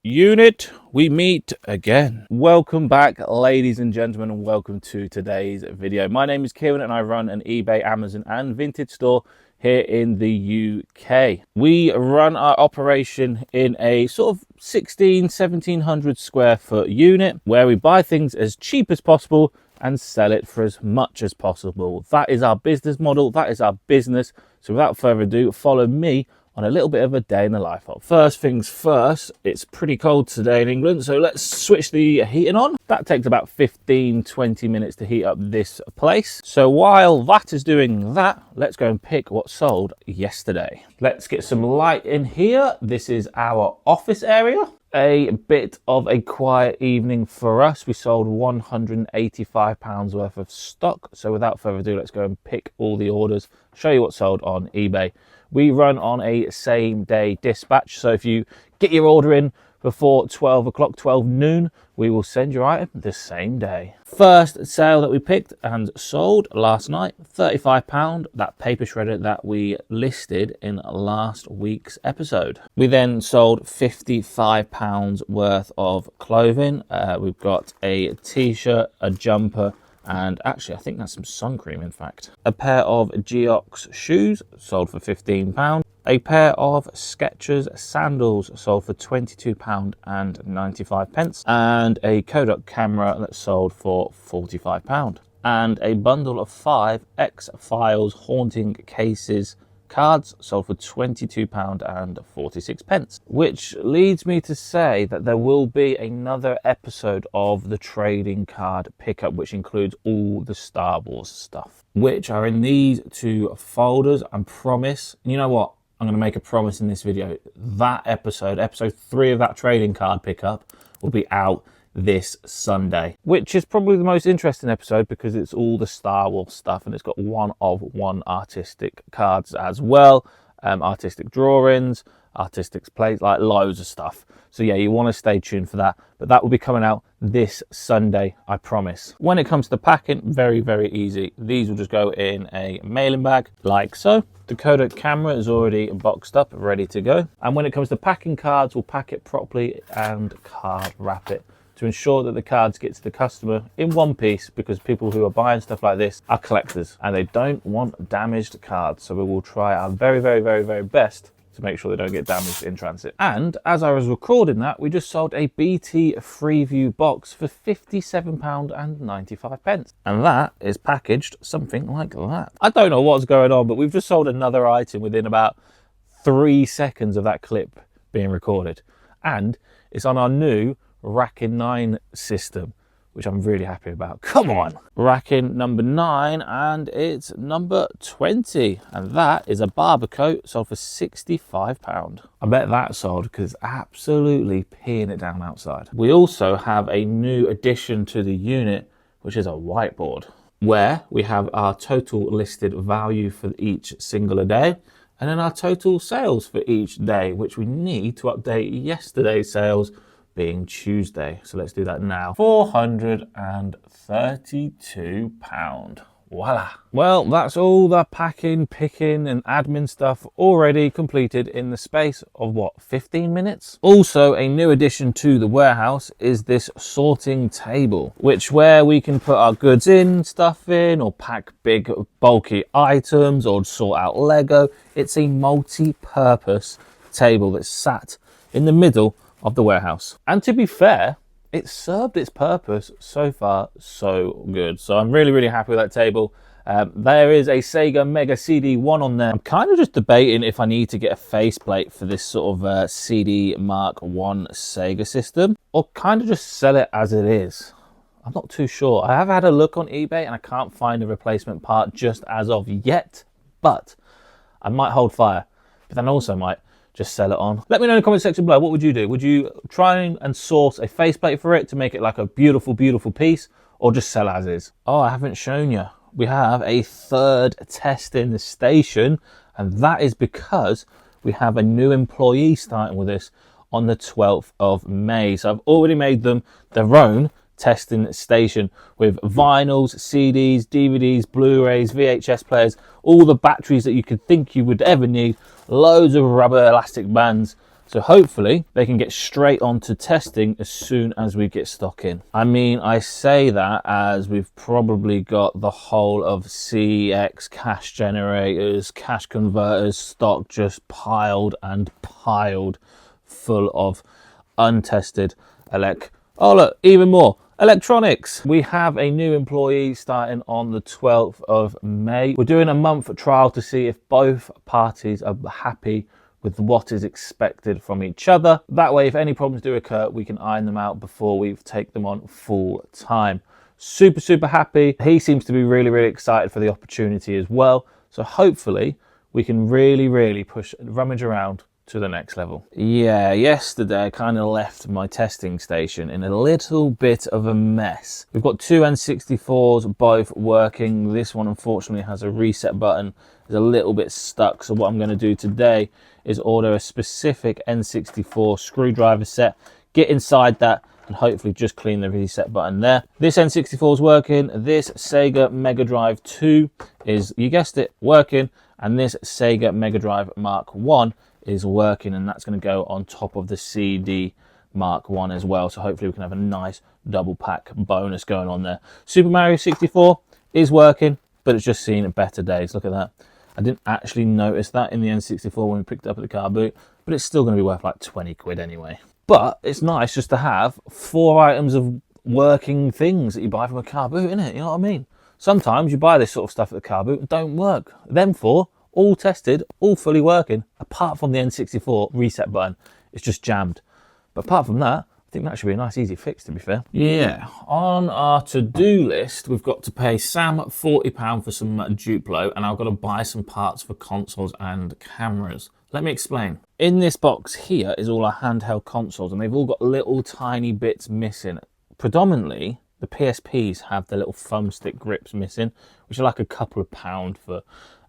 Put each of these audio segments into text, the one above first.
Unit, we meet again. Welcome back, ladies and gentlemen, and welcome to today's video. My name is Kieran and I run an eBay, Amazon and vintage store here in the UK. We run our operation in a sort of 1700 square foot unit where we buy things as cheap as possible and sell it for as much as possible. That is our business model. That is our business. So without further ado, follow me on a little bit of a day in the life of. First things first, it's pretty cold today in England, so let's switch the heating on. That takes about 15-20 minutes to heat up this place. So while that is doing that, let's go and pick what sold yesterday. Let's get some light in here. This is our office area. A bit of a quiet evening for us. We sold £185 worth of stock. So without further ado, let's go and pick all the orders, show you what sold on eBay. We run on a same day dispatch. So if you get your order in before 12 o'clock, 12 noon, we will send your item the same day. First sale that we picked and sold last night, £35, that paper shredder that we listed in last week's episode. We then sold £55 worth of clothing. We've got a t-shirt, a jumper, and actually I think that's some sun cream in fact. A pair of Geox shoes sold for £15. A pair of Skechers sandals sold for £22.95, and a Kodak camera that sold for £45, and a bundle of 5 X-Files Haunting Cases cards sold for £22.46, which leads me to say that there will be another episode of the trading card pickup, which includes all the Star Wars stuff, which are in these two folders. I promise, you know what? I'm going to make a promise in this video. That episode 3 of that trading card pickup, will be out this Sunday, which is probably the most interesting episode because it's all the Star Wars stuff and it's got one artistic cards as well, artistic drawings, artistic plates, like loads of stuff. So yeah, you want to stay tuned for that, but that will be coming out this Sunday, I promise. When it comes to packing, very easy. These will just go in a mailing bag like so. The Kodak camera is already boxed up, ready to go. And when it comes to packing cards, we'll pack it properly and card wrap it to ensure that the cards get to the customer in one piece, because people who are buying stuff like this are collectors and they don't want damaged cards. So we will try our very best to make sure they don't get damaged in transit. And as I was recording that, we just sold a BT Freeview box for £57.95. And that is packaged something like that. I don't know what's going on, but we've just sold another item within about 3 seconds of that clip being recorded. And it's on our new Racking 9 system, which I'm really happy about. Come on! Racking number 9, and it's number 20. And that is a barber coat sold for £65. I bet that sold because absolutely peeing it down outside. We also have a new addition to the unit, which is a whiteboard, where we have our total listed value for each single day, and then our total sales for each day, which we need to update yesterday's sales, being Tuesday. So let's do that now. £432. Voila. Well, that's all the packing, picking and admin stuff already completed in the space of what, 15 minutes? Also, a new addition to the warehouse is this sorting table, where we can put our goods in, stuff in, or pack big bulky items, or sort out Lego. It's a multi-purpose table that's sat in the middle of the warehouse. And to be fair, it served its purpose so far so good. So I'm really happy with that table. There is a Sega Mega CD1 on there. I'm kind of just debating if I need to get a faceplate for this sort of CD Mark 1 Sega system, or kind of just sell it as it is. I'm not too sure. I have had a look on eBay and I can't find a replacement part just as of yet, but I might hold fire, but then also might just sell it on. Let me know in the comment section below, what would you do? Would you try and source a faceplate for it to make it like a beautiful piece, or just sell as is? Oh, I haven't shown you. We have a third testing station, and that is because we have a new employee starting with us on the 12th of May. So I've already made them their own testing station with vinyls, CDs, DVDs, Blu-rays, VHS players, all the batteries that you could think you would ever need, loads of rubber elastic bands, So hopefully they can get straight on to testing as soon as we get stock in. I mean, I say that as we've probably got the whole of CX cash generators, cash converters stock just piled and piled full of untested oh look, even more electronics. We have a new employee starting on the 12th of May. We're doing a month trial to see if both parties are happy with what is expected from each other. That way, if any problems do occur, we can iron them out before we take them on full time. Super happy. He seems to be really excited for the opportunity as well. So hopefully we can really push Rummage Around to the next level. Yeah, yesterday I kind of left my testing station in a little bit of a mess. We've got two N64s both working. This one unfortunately has a reset button. It's a little bit stuck, so what I'm going to do today is order a specific N64 screwdriver set, get inside that, and hopefully just clean the reset button there. This N64 is working. This Sega Mega Drive 2 is, you guessed it, working. And this Sega Mega Drive Mark 1 is working, and that's going to go on top of the CD Mark 1 as well. So hopefully we can have a nice double pack bonus going on there. Super Mario 64 is working, but it's just seen better days. Look at that. I didn't actually notice that in the N64 when we picked it up at the car boot, but it's still going to be worth like 20 quid anyway. But it's nice just to have 4 items of working things that you buy from a car boot, innit? You know what I mean? Sometimes you buy this sort of stuff at the car boot and don't work. Them 4, all tested, all fully working, apart from the N64 reset button. It's just jammed. But apart from that, I think that should be a nice easy fix, to be fair. Yeah, on our to-do list, we've got to pay Sam £40 for some Duplo, and I've got to buy some parts for consoles and cameras. Let me explain. In this box here is all our handheld consoles, and they've all got little tiny bits missing. Predominantly, the PSPs have the little thumbstick grips missing, which are like a couple of pound for,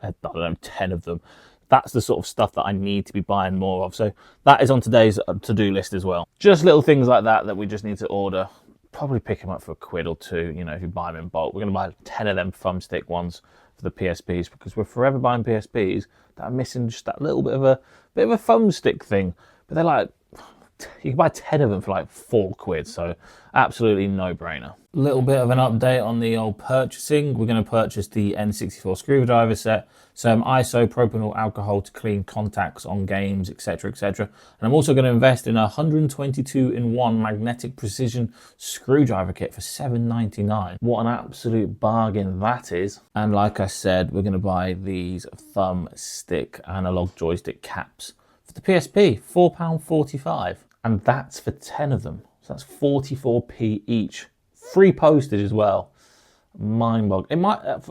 I don't know, 10 of them. That's the sort of stuff that I need to be buying more of. So that is on today's to-do list as well. Just little things like that that we just need to order. Probably pick them up for £1 or £2, you know, if you buy them in bulk. We're going to buy 10 of them thumbstick ones for the PSPs, because we're forever buying PSPs that are missing just that little bit of a thumbstick thing. But they're like, you can buy 10 of them for like £4, so absolutely no-brainer. Little bit of an update on the old purchasing. We're going to purchase the N64 screwdriver set, some isopropyl alcohol to clean contacts on games, etc, etc. And I'm also going to invest in a 122-in-1 magnetic precision screwdriver kit for £7.99. What an absolute bargain that is. And like I said, we're going to buy these thumbstick analog joystick caps for the PSP, £4.45. And that's for 10 of them. So that's 44p each. Free postage as well. Mind-boggling.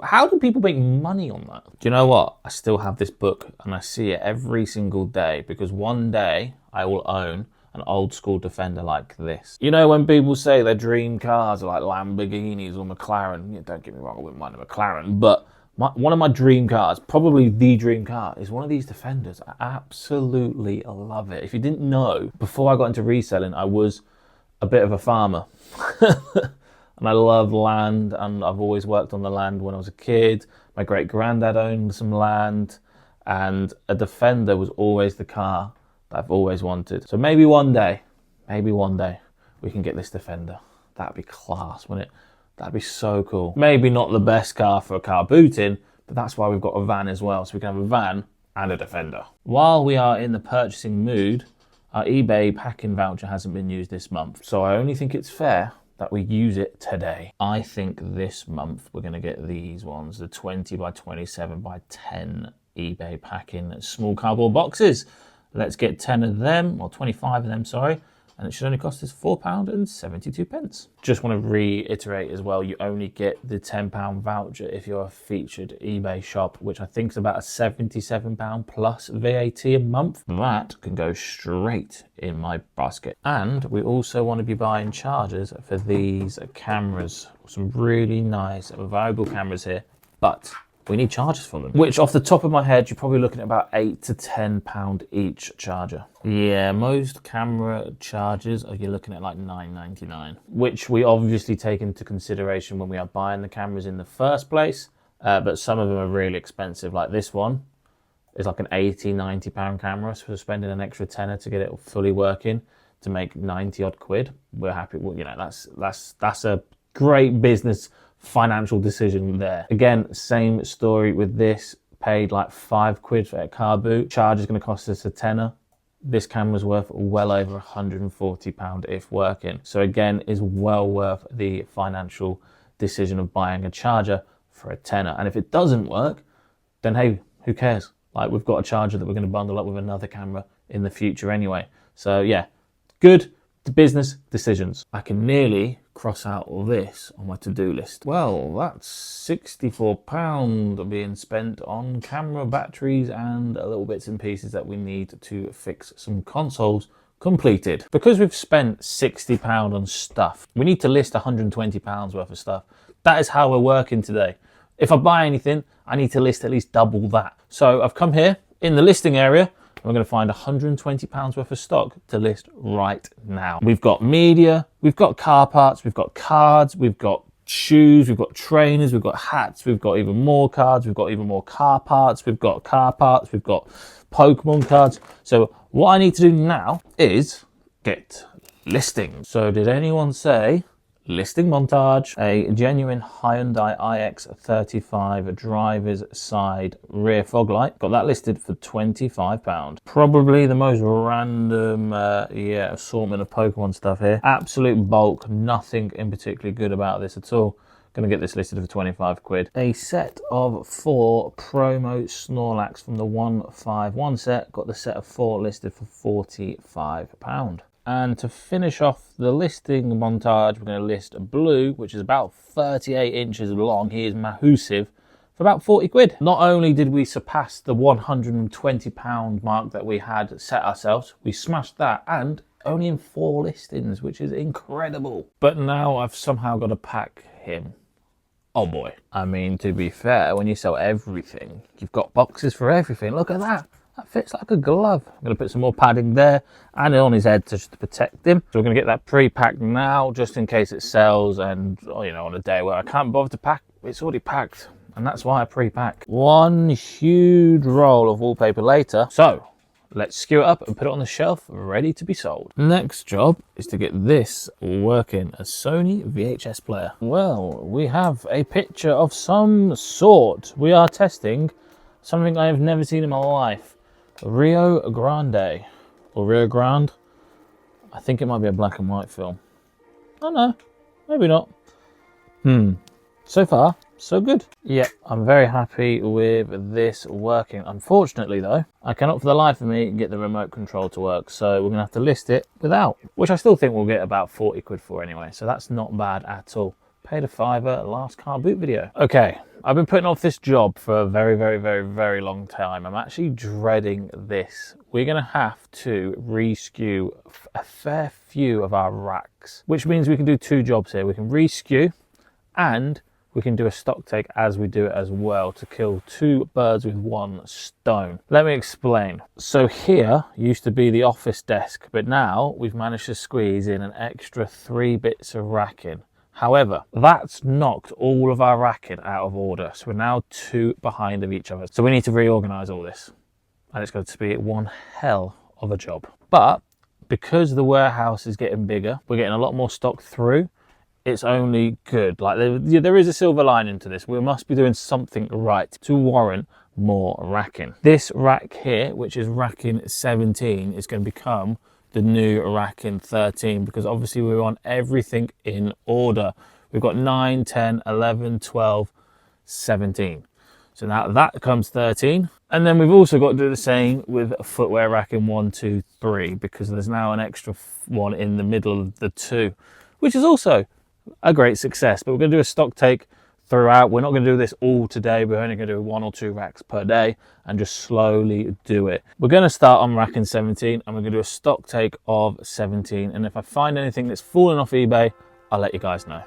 How do people make money on that? Do you know what? I still have this book and I see it every single day, because one day I will own an old school Defender like this. You know, when people say their dream cars are like Lamborghinis or McLaren, yeah, don't get me wrong, I wouldn't mind a McLaren, but one of my dream cars, probably the dream car, is one of these Defenders. I absolutely love it. If you didn't know, before I got into reselling, I was a bit of a farmer. And I love land, and I've always worked on the land when I was a kid. My great-granddad owned some land, and a Defender was always the car that I've always wanted. So maybe one day, we can get this Defender. That'd be class, wouldn't it? That'd be so cool. Maybe not the best car for a car booting, but that's why we've got a van as well. So we can have a van and a Defender. While we are in the purchasing mood, our eBay packing voucher hasn't been used this month. So I only think it's fair that we use it today. I think this month we're going to get these ones, the 20 by 27 by 10 eBay packing small cardboard boxes. Let's get 10 of them, or 25 of them, sorry, and it should only cost us £4.72. Just want to reiterate as well, you only get the £10 voucher if you're a featured eBay shop, which I think is about a £77 plus VAT a month. That can go straight in my basket. And we also want to be buying chargers for these cameras. Some really nice, valuable cameras here, but we need chargers for them, which off the top of my head, you're probably looking at about £8 to £10 each charger. Yeah, most camera chargers, you're looking at like $9.99, which we obviously take into consideration when we are buying the cameras in the first place. But some of them are really expensive, like this one. is like an 80, 90 pound camera. So we're spending an extra tenner to get it fully working to make 90 odd quid. We're happy. Well, you know, that's a great business financial decision there. Again, same story with this. Paid like £5 for a car boot. Charge is going to cost us a tenner. This camera's worth well over £140 if working. So again, is well worth the financial decision of buying a charger for a tenner. And if it doesn't work, then hey, who cares? Like, we've got a charger that we're going to bundle up with another camera in the future anyway. So yeah, good business decisions. I can nearly cross out all this on my to-do list. Well, that's £64 being spent on camera, batteries, and little bits and pieces that we need to fix some consoles completed. Because we've spent £60 on stuff, we need to list £120 worth of stuff. That is how we're working today. If I buy anything, I need to list at least double that. So I've come here in the listing area. We're going to find £120 worth of stock to list right now. We've got media, we've got car parts, we've got cards, we've got shoes, we've got trainers, we've got hats, we've got even more cards, we've got even more car parts, we've got Pokemon cards. So what I need to do now is get listings. So did anyone say listing montage? A genuine Hyundai iX35 driver's side rear fog light. Got that listed for £25. Probably the most random assortment of Pokemon stuff here. Absolute bulk, nothing in particularly good about this at all. Gonna get this listed for 25 quid. A set of 4 promo Snorlax from the 151 set. Got the set of 4 listed for £45. And to finish off the listing montage, we're going to list Blue, which is about 38 inches long. He is massive, for about 40 quid. Not only did we surpass the £120 mark that we had set ourselves, we smashed that, and only in 4 listings, which is incredible. But now I've somehow got to pack him. Oh boy. I mean, to be fair, when you sell everything, you've got boxes for everything. Look at that. That fits like a glove. I'm going to put some more padding there and on his head just to protect him. So we're going to get that pre-packed now, just in case it sells, and you know, on a day where I can't bother to pack, it's already packed, and that's why I pre-pack. One huge roll of wallpaper later. So let's skew it up and put it on the shelf, ready to be sold. Next job is to get this working, a Sony VHS player. Well, we have a picture of some sort. We are testing something I have never seen in my life. Rio Grande, or Rio Grande. I think it might be a black and white film. Oh no, maybe not. So far, so good. Yeah, I'm very happy with this working. Unfortunately though, I cannot for the life of me get the remote control to work, so we're gonna have to list it without, which I still think we'll get about 40 quid for anyway, so that's not bad at all. Paid a £5 last car boot video. Okay, I've been putting off this job for a very long time. I'm actually dreading this. We're gonna have to re-skew a fair few of our racks, which means we can do 2 jobs here. We can re-skew and we can do a stock take as we do it as well, to kill 2 birds with 1 stone. Let me explain. So here used to be the office desk, but now we've managed to squeeze in an extra 3 bits of racking. However, that's knocked all of our racking out of order. So we're now 2 behind of each other. So we need to reorganize all this. And it's going to be one hell of a job. But because the warehouse is getting bigger, we're getting a lot more stock through. It's only good. Like there is a silver lining to this. We must be doing something right to warrant more racking. This rack here, which is racking 17, is going to become the new racking 13, because obviously we want everything in order. We've got 9, 10, 11, 12, 17. So now that comes 13. And then we've also got to do the same with footwear racking 1, 2, 3, because there's now an extra one in the middle of the 2, which is also a great success. But we're going to do a stock take throughout. We're not going to do this all today. We're only going to do 1 or 2 racks per day and just slowly do it. We're going to start on racking 17 and we're going to do a stock take of 17. And if I find anything that's fallen off eBay, I'll let you guys know.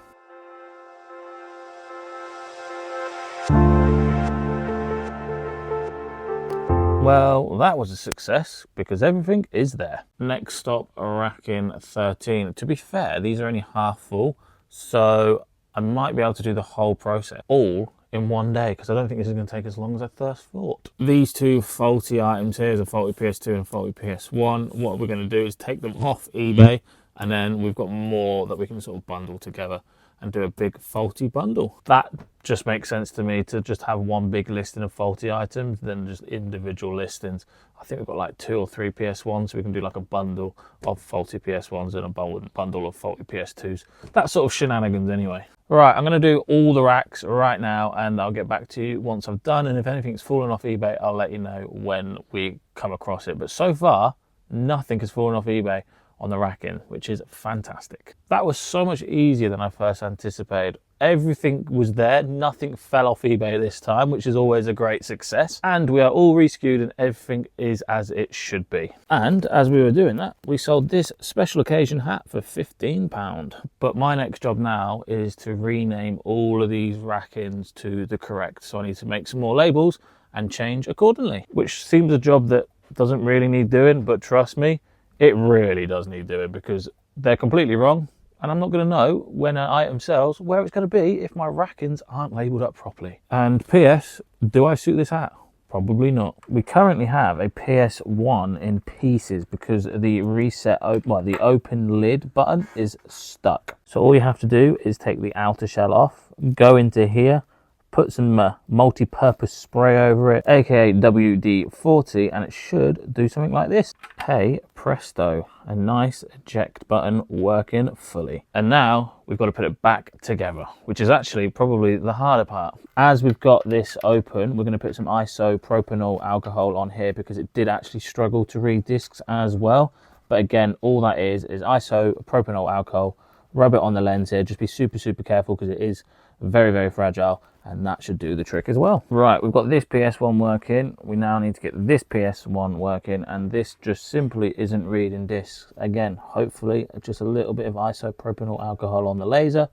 Well, that was a success because everything is there. Next stop, racking 13. To be fair, these are only half full, so I might be able to do the whole process all in one day, because I don't think this is going to take as long as I first thought. These two faulty items here is a faulty PS2 and a faulty PS1. What we're going to do is take them off eBay, and then we've got more that we can sort of bundle together and do a big faulty bundle. That just makes sense to me, to just have one big listing of faulty items than just individual listings. I think we've got like 2 or 3 PS1s, so we can do like a bundle of faulty PS1s and a bundle of faulty PS2s. That sort of shenanigans anyway. Right, I'm going to do all the racks right now, and I'll get back to you once I've done, and if anything's fallen off eBay, I'll let you know when we come across it. But so far, nothing has fallen off eBay on the racking, which is fantastic. That was so much easier than I first anticipated. Everything was there, nothing fell off eBay this time, which is always a great success. And we are all reskewed and everything is as it should be. And as we were doing that, we sold this special occasion hat for £15. But my next job now is to rename all of these rackings to the correct. So I need to make some more labels and change accordingly, which seems a job that doesn't really need doing, but trust me, it really does need doing, because they're completely wrong, and I'm not going to know when an item sells where it's going to be if my rackings aren't labelled up properly. And PS, do I suit this hat? Probably not. We currently have a PS1 in pieces because the the open lid button is stuck. So all you have to do is take the outer shell off, go into here, put some multi-purpose spray over it, aka WD-40, and it should do something like this. Hey, presto, a nice eject button working fully. And now we've got to put it back together, which is actually probably the harder part. As we've got this open, we're going to put some isopropanol alcohol on here because it did actually struggle to read discs as well. But again, all that is isopropanol alcohol. Rub it on the lens here. Just be super, super careful because it is very, very fragile, and that should do the trick as well. Right, we've got this PS1 working. We now need to get this PS1 working, and this just simply isn't reading discs. Again, hopefully just a little bit of isopropanol alcohol on the laser,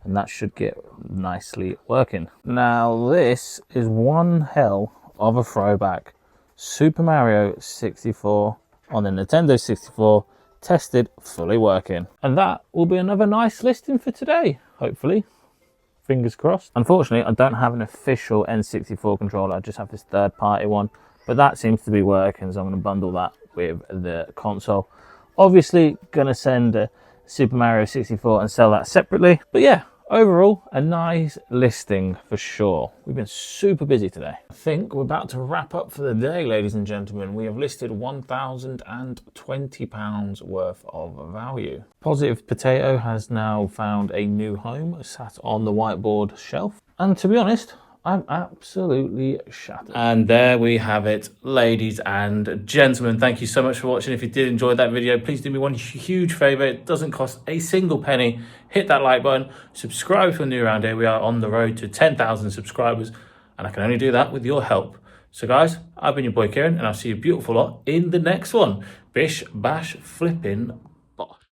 and that should get nicely working. Now this is one hell of a throwback. Super Mario 64 on the Nintendo 64, tested, fully working. And that will be another nice listing for today, hopefully. Fingers crossed. Unfortunately, I don't have an official N64 controller. I just have this third-party one, but that seems to be working, so I'm going to bundle that with the console. Obviously, going to send a Super Mario 64 and sell that separately. But yeah, overall, a nice listing for sure. We've been super busy today. I think we're about to wrap up for the day, ladies and gentlemen. We have listed £1,020 worth of value. Positive Potato has now found a new home, sat on the whiteboard shelf. And to be honest, I'm absolutely shattered. And there we have it, ladies and gentlemen. Thank you so much for watching. If you did enjoy that video, please do me one huge favor. It doesn't cost a single penny. Hit that like button, subscribe if you're new around here. We are on the road to 10,000 subscribers, and I can only do that with your help. So guys, I've been your boy Kieran, and I'll see you beautiful lot in the next one. Bish, bash, flipping